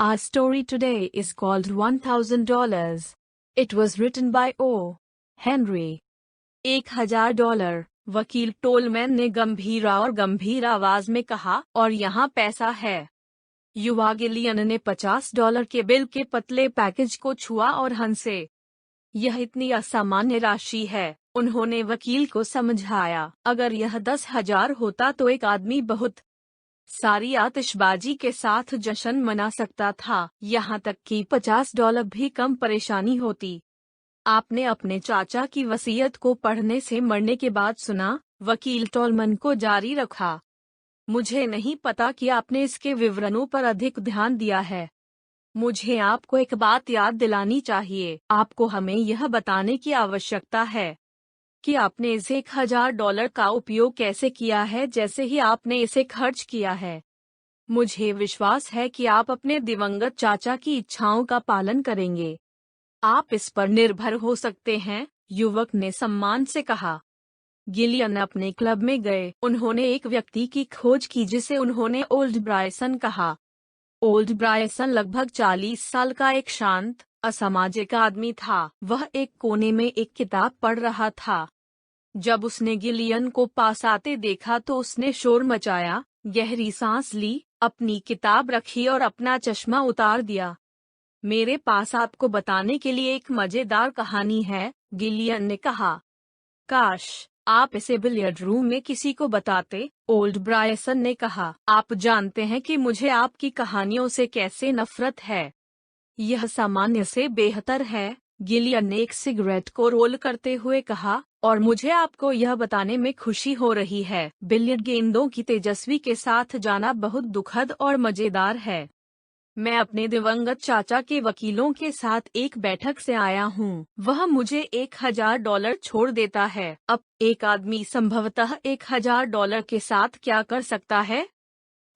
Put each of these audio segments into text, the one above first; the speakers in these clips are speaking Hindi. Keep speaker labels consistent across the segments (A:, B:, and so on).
A: Our story today is called $1,000. It was written by O. Henry. $1,000, वकील टोलमैन ने गंभीर आवाज में कहा, और यहाँ पैसा है। युवा गिलियन ने $50 के बिल के पतले पैकेज को छुआ और हंसे। यह इतनी असामान्य राशि है, उन्होंने वकील को समझाया। अगर यह 10,000 होता तो एक आदमी बहुत सारी आतिशबाजी के साथ जश्न मना सकता था, यहाँ तक कि $50 भी कम परेशानी होती। आपने अपने चाचा की वसीयत को पढ़ने से मरने के बाद सुना, वकील टोलमैन को जारी रखा। मुझे नहीं पता कि आपने इसके विवरणों पर अधिक ध्यान दिया है। मुझे आपको एक बात याद दिलानी चाहिए, आपको हमें यह बताने की आवश्यकता है कि आपने इस $1,000 का उपयोग कैसे किया है जैसे ही आपने इसे खर्च किया है। मुझे विश्वास है कि आप अपने दिवंगत चाचा की इच्छाओं का पालन करेंगे। आप इस पर निर्भर हो सकते हैं, युवक ने सम्मान से कहा। गिलियन अपने क्लब में गए। उन्होंने एक व्यक्ति की खोज की जिसे उन्होंने ओल्ड ब्रायसन कहा। ओल्ड ब्रायसन लगभग 40 साल का एक शांत, असामाजिक आदमी था। वह एक कोने में एक किताब पढ़ रहा था। जब उसने गिलियन को पास आते देखा तो उसने शोर मचाया, गहरी सांस ली, अपनी किताब रखी और अपना चश्मा उतार दिया। मेरे पास आपको बताने के लिए एक मजेदार कहानी है, गिलियन ने कहा। काश आप इसे बिलियर्ड रूम में किसी को बताते, ओल्ड ब्रायसन ने कहा। आप जानते हैं कि मुझे आपकी कहानियों से कैसे नफरत है। यह सामान्य से बेहतर है, गिलियन ने एक सिगरेट को रोल करते हुए कहा, और मुझे आपको यह बताने में खुशी हो रही है, बिलियर्ड गेंदों की तेजस्वी के साथ जाना बहुत दुखद और मजेदार है। मैं अपने दिवंगत चाचा के वकीलों के साथ एक बैठक से आया हूँ। वह मुझे $1,000 छोड़ देता है। अब एक आदमी संभवतः $1,000 के साथ क्या कर सकता है?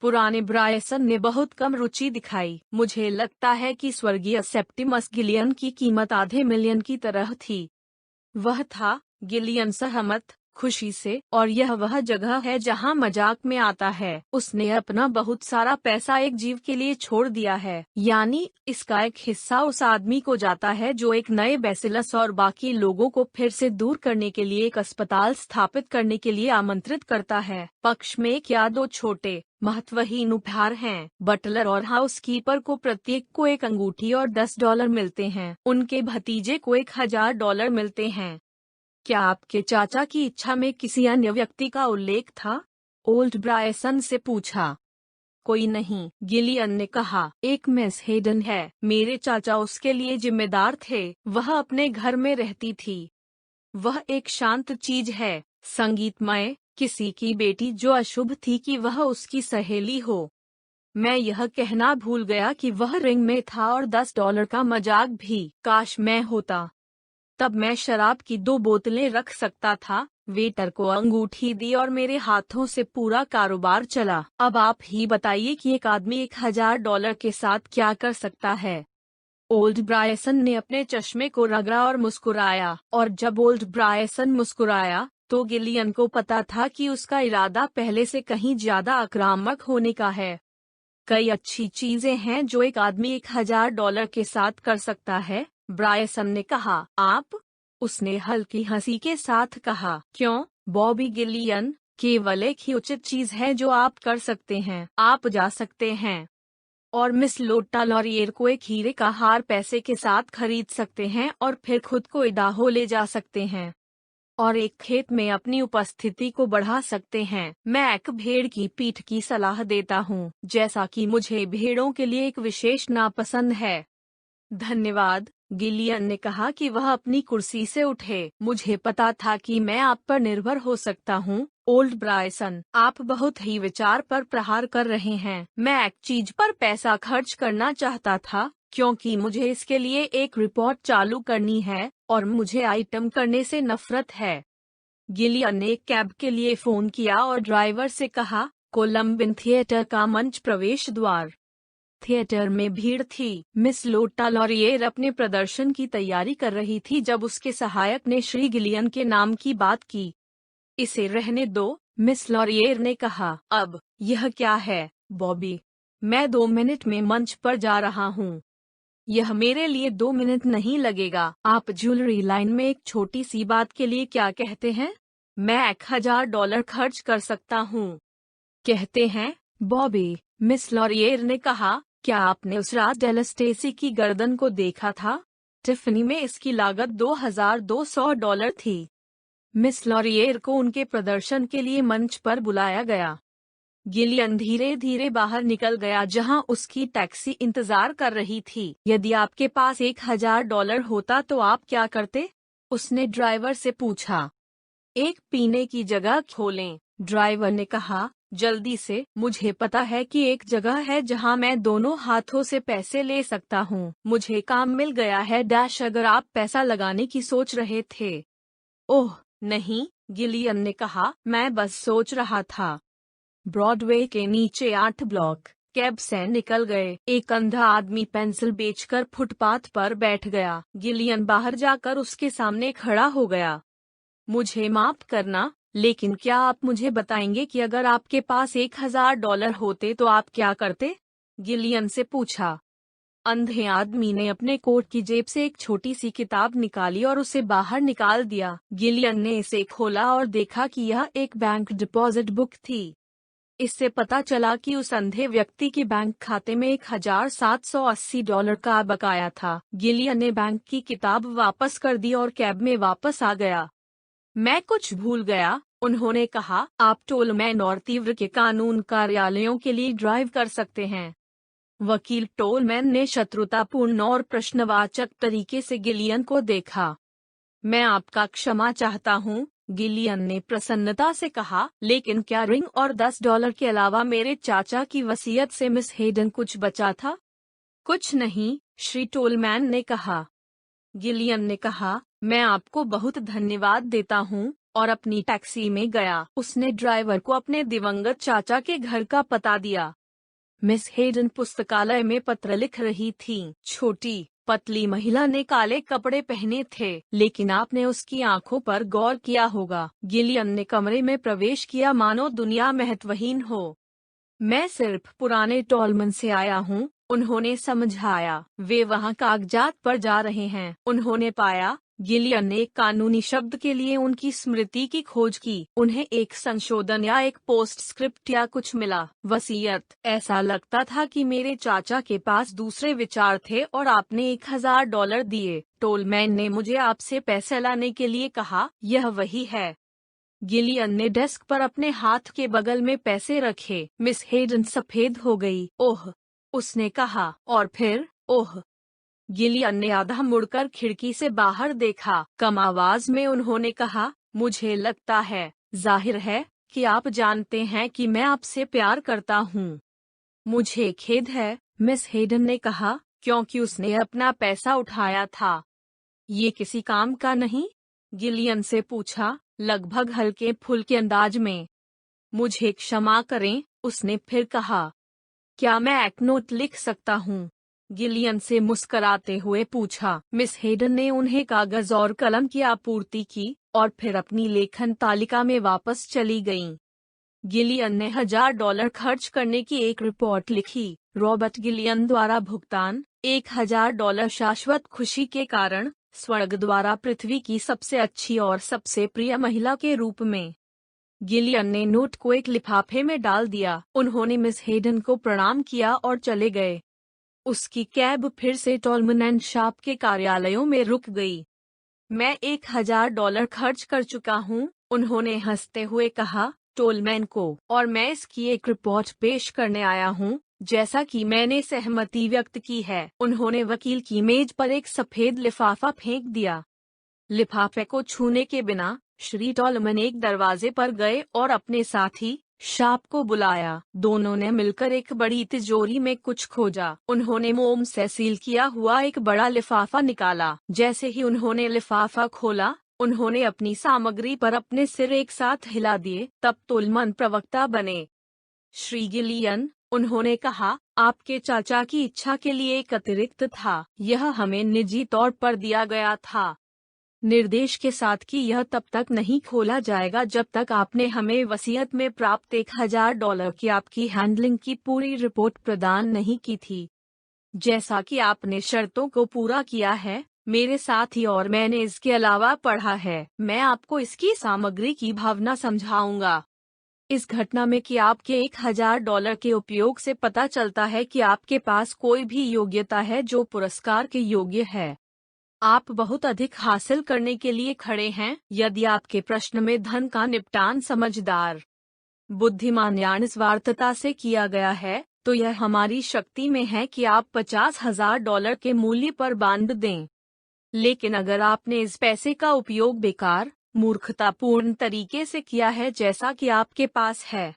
A: पुराने ब्रायसन ने बहुत कम रुचि दिखाई। मुझे लगता है कि स्वर्गीय सेप्टिमस गिलियन की कीमत $500,000 की तरह थी। वह था, गिलियन सहमत, खुशी से, और यह वह जगह है जहां मजाक में आता है। उसने अपना बहुत सारा पैसा एक जीव के लिए छोड़ दिया है, यानी इसका एक हिस्सा उस आदमी को जाता है जो एक नए बेसिलस और बाकी लोगों को फिर से दूर करने के लिए एक अस्पताल स्थापित करने के लिए आमंत्रित करता है। पक्ष में एक या दो छोटे महत्वहीन उपहार हैं। बटलर और हाउसकीपर को प्रत्येक को एक अंगूठी और $10 मिलते हैं। उनके भतीजे को $1,000 मिलते हैं। क्या आपके चाचा की इच्छा में किसी अन्य व्यक्ति का उल्लेख था? ओल्ड ब्रायसन से पूछा। कोई नहीं, गिलियन ने कहा। एक मिस हेडन है, मेरे चाचा उसके लिए जिम्मेदार थे। वह अपने घर में रहती थी। वह एक शांत चीज है, संगीतमय, किसी की बेटी जो अशुभ थी कि वह उसकी सहेली हो। मैं यह कहना भूल गया कि वह रिंग में था और $10 का मजाक भी। काश मैं होता, तब मैं शराब की 2 बोतलें रख सकता था। वेटर को अंगूठी दी और मेरे हाथों से पूरा कारोबार चला। अब आप ही बताइए कि एक आदमी $1,000 के साथ क्या कर सकता है? ओल्ड ब्रायसन ने अपने चश्मे को रगड़ा और मुस्कुराया, और जब ओल्ड ब्रायसन मुस्कुराया तो गिलियन को पता था कि उसका इरादा पहले से कहीं ज्यादा आक्रामक होने का है। कई अच्छी चीजें हैं जो एक आदमी $1,000 के साथ कर सकता है, ब्रायसन ने कहा। आप? उसने हल्की हंसी के साथ कहा। क्यों, बॉबी गिलियन, केवल एक ही उचित चीज है जो आप कर सकते हैं। आप जा सकते हैं और मिस लोटा लॉरियर को एक हीरे का हार पैसे के साथ खरीद सकते हैं और फिर खुद को इडाहो ले जा सकते हैं और एक खेत में अपनी उपस्थिति को बढ़ा सकते हैं। मैं एक भेड़ की पीठ की सलाह देता हूँ, जैसा कि मुझे भेड़ों के लिए एक विशेष नापसंद है। धन्यवाद, गिलियन ने कहा कि वह अपनी कुर्सी से उठे। मुझे पता था कि मैं आप पर निर्भर हो सकता हूँ, ओल्ड ब्रायसन। आप बहुत ही विचार पर प्रहार कर रहे हैं। मैं एक चीज पर पैसा खर्च करना चाहता था, क्योंकि मुझे इसके लिए एक रिपोर्ट चालू करनी है और मुझे आइटम करने से नफरत है। गिलियन ने एक कैब के लिए फोन किया और ड्राइवर से कहा, कोलंबिन थिएटर का मंच प्रवेश द्वार। थिएटर में भीड़ थी। मिस लोटा लॉरियर अपने प्रदर्शन की तैयारी कर रही थी जब उसके सहायक ने श्री गिलियन के नाम की बात की। इसे रहने दो, मिस लॉरियर ने कहा। अब यह क्या है, बॉबी? मैं 2 मिनट में मंच पर जा रहा हूँ। यह मेरे लिए 2 मिनट नहीं लगेगा। आप ज्वेलरी लाइन में एक छोटी सी बात के लिए क्या कहते हैं? मैं $1000 खर्च कर सकता हूँ। कहते हैं, बॉबी, मिस लॉरियर ने कहा, क्या आपने उस रात डेला स्टेसी की गर्दन को देखा था? टिफनी में इसकी लागत $2200 थी। मिस लॉरियर को उनके प्रदर्शन के लिए मंच पर बुलाया गया। गिलियन धीरे धीरे बाहर निकल गया जहां उसकी टैक्सी इंतजार कर रही थी। यदि आपके पास $1000 होता तो आप क्या करते? उसने ड्राइवर से पूछा। एक पीने की जगह खोलें, ड्राइवर ने कहा, जल्दी से। मुझे पता है कि एक जगह है जहां मैं दोनों हाथों से पैसे ले सकता हूं। मुझे काम मिल गया है डैश अगर आप पैसा लगाने की सोच रहे थे। ओह नहीं, गिलियन ने कहा, मैं बस सोच रहा था। ब्रॉडवे के नीचे 8 ब्लॉक कैब से निकल गए। एक अंधा आदमी पेंसिल बेचकर फुटपाथ पर बैठ गया। गिलियन बाहर जाकर उसके सामने खड़ा हो गया। मुझे माफ करना, लेकिन क्या आप मुझे बताएंगे कि अगर आपके पास $1000 होते तो आप क्या करते? गिलियन से पूछा। अंधे आदमी ने अपने कोट की जेब से एक छोटी सी किताब निकाली और उसे बाहर निकाल दिया। गिलियन ने इसे खोला और देखा कि यह एक बैंक डिपॉजिट बुक थी। इससे पता चला कि उस अंधे व्यक्ति के बैंक खाते में $1780 का बकाया था। गिलियन ने बैंक की किताब वापस कर दी और कैब में वापस आ गया। मैं कुछ भूल गया, उन्होंने कहा, आप टोलमैन और तीव्र के कानून कार्यालयों के लिए ड्राइव कर सकते हैं। वकील टोलमैन ने शत्रुतापूर्ण और प्रश्नवाचक तरीके से गिलियन को देखा। मैं आपका क्षमा चाहता हूँ, गिलियन ने प्रसन्नता से कहा, लेकिन क्या रिंग और $10 के अलावा मेरे चाचा की वसीयत से मिस हेडन कुछ बचा था? कुछ नहीं, श्री टोलमैन ने कहा। गिलियन ने कहा, मैं आपको बहुत धन्यवाद देता हूँ, और अपनी टैक्सी में गया। उसने ड्राइवर को अपने दिवंगत चाचा के घर का पता दिया। मिस हेडन पुस्तकालय में पत्र लिख रही थीं। छोटी, पतली महिला ने काले कपड़े पहने थे, लेकिन आपने उसकी आंखों पर गौर किया होगा। गिलियन ने कमरे में प्रवेश किया मानो दुनिया महत्वहीन हो। मैं सिर्फ पुराने टॉलमन से आया हूँ, उन्होंने समझाया। वे वहाँ कागजात पर जा रहे हैं, उन्होंने पाया। गिलियन ने एक कानूनी शब्द के लिए उनकी स्मृति की खोज की। उन्हें एक संशोधन या एक पोस्टस्क्रिप्ट या कुछ मिला। वसीयत। ऐसा लगता था कि मेरे चाचा के पास दूसरे विचार थे और आपने $1000 दिए। टोलमैन ने मुझे आपसे पैसे लाने के लिए कहा, यह वही है। गिलियन ने डेस्क पर अपने हाथ के बगल में पैसे रखे। मिस हेडन सफेद हो गई। ओह, उसने कहा, और फिर, ओह। गिलियन ने आधा मुड़कर खिड़की से बाहर देखा। कम आवाज में उन्होंने कहा, मुझे लगता है, जाहिर है, कि आप जानते हैं कि मैं आपसे प्यार करता हूँ। मुझे खेद है, मिस हेडन ने कहा, क्योंकि उसने अपना पैसा उठाया था। ये किसी काम का नहीं? गिलियन से पूछा, लगभग हल्के फुल्के अंदाज में। मुझे क्षमा करें, उसने फिर कहा। क्या मैं एक नोट लिख सकता हूँ? गिलियन से मुस्कराते हुए पूछा। मिस हेडन ने उन्हें कागज और कलम की आपूर्ति की, और फिर अपनी लेखन तालिका में वापस चली गईं। गिलियन ने $1000 खर्च करने की एक रिपोर्ट लिखी। रॉबर्ट गिलियन द्वारा भुगतान, $1000 शाश्वत खुशी के कारण, स्वर्ग द्वारा पृथ्वी की सबसे अच्छी और सबसे प्रिय महिला के रूप में। गिलियन ने नोट को एक लिफाफे में डाल दिया। उन्होंने मिस हेडन को प्रणाम किया और चले गए। उसकी कैब फिर से टॉलमन एंड शार्प के कार्यालयों में रुक गई। मैं $1000 खर्च कर चुका हूँ, उन्होंने हंसते हुए कहा, टोलमैन को, और मैं इसकी एक रिपोर्ट पेश करने आया हूँ, जैसा कि मैंने सहमति व्यक्त की है। उन्होंने वकील की मेज पर एक सफेद लिफाफा फेंक दिया। लिफाफे को छूने के बिना, श्री टॉलमन एक दरवाजे पर गए और अपने साथी शार्प को बुलाया। दोनों ने मिलकर एक बड़ी तिजोरी में कुछ खोजा। उन्होंने मोम से सील किया हुआ एक बड़ा लिफाफा निकाला। जैसे ही उन्होंने लिफाफा खोला, उन्होंने अपनी सामग्री पर अपने सिर एक साथ हिला दिए। तब टोलमन प्रवक्ता बने। श्री गिलियन, उन्होंने कहा, आपके चाचा की इच्छा के लिए एक अतिरिक्त था। यह हमें निजी तौर पर दिया गया था। निर्देश के साथ कि यह तब तक नहीं खोला जाएगा जब तक आपने हमें वसीयत में प्राप्त $1000 की आपकी हैंडलिंग की पूरी रिपोर्ट प्रदान नहीं की थी। जैसा कि आपने शर्तों को पूरा किया है, मेरे साथी और मैंने इसके अलावा पढ़ा है, मैं आपको इसकी सामग्री की भावना समझाऊंगा। इस घटना में कि आपके $1000 के उपयोग से पता चलता है कि आपके पास कोई भी योग्यता है जो पुरस्कार के योग्य है। आप बहुत अधिक हासिल करने के लिए खड़े हैं। यदि आपके प्रश्न में धन का निपटान समझदार, बुद्धिमान या निस्वार्थता से किया गया है, तो यह हमारी शक्ति में है कि आप $50,000 के मूल्य पर बांध दें। लेकिन अगर आपने इस पैसे का उपयोग बेकार, मूर्खतापूर्ण तरीके से किया है जैसा कि आपके पास है,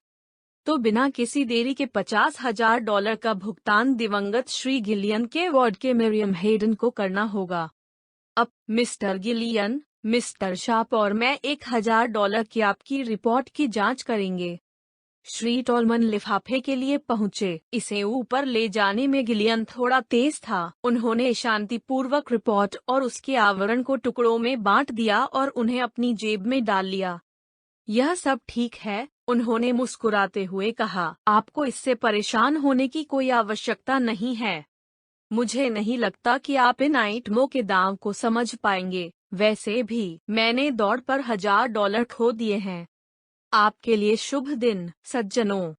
A: तो बिना किसी देरी के $50,000 का भुगतान दिवंगत श्री गिलियन के वार्ड के मिरियम हेडन को करना होगा। अब मिस्टर गिलियन, मिस्टर शार्प और मैं $1000 की आपकी रिपोर्ट की जांच करेंगे। श्री टॉलमन लिफाफे के लिए पहुंचे। इसे ऊपर ले जाने में गिलियन थोड़ा तेज था। उन्होंने शांतिपूर्वक रिपोर्ट और उसके आवरण को टुकड़ों में बांट दिया और उन्हें अपनी जेब में डाल लिया। यह सब ठीक है, उन्होंने मुस्कुराते हुए कहा। आपको इससे परेशान होने की कोई आवश्यकता नहीं है। मुझे नहीं लगता कि आप इन आइटमों के दाम को समझ पाएंगे। वैसे भी मैंने दौड़ पर $1000 खो दिए हैं। आपके लिए शुभ दिन, सज्जनों।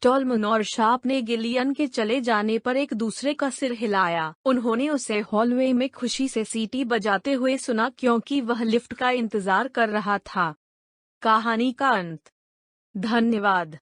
A: टॉलमन और शार्प ने गिलियन के चले जाने पर एक दूसरे का सिर हिलाया। उन्होंने उसे हॉलवे में खुशी से सीटी बजाते हुए सुना क्योंकि वह लिफ्ट का इंतजार कर रहा था। कहानी का अंत। धन्यवाद।